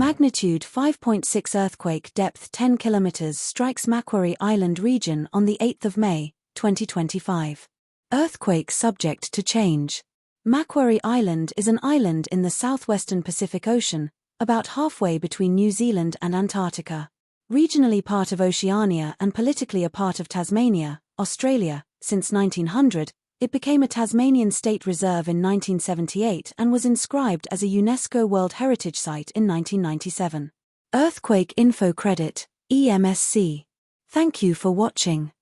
Magnitude 5.6 earthquake, depth 10 kilometers, strikes Macquarie Island region on the 8th of May, 2025. Earthquake subject to change. Macquarie Island is an island in the southwestern Pacific Ocean, about halfway between New Zealand and Antarctica. Regionally part of Oceania and politically a part of Tasmania, Australia. Since 1900, it became a Tasmanian State Reserve in 1978 and was inscribed as a UNESCO World Heritage Site in 1997. Earthquake Info Credit, EMSC. Thank you for watching.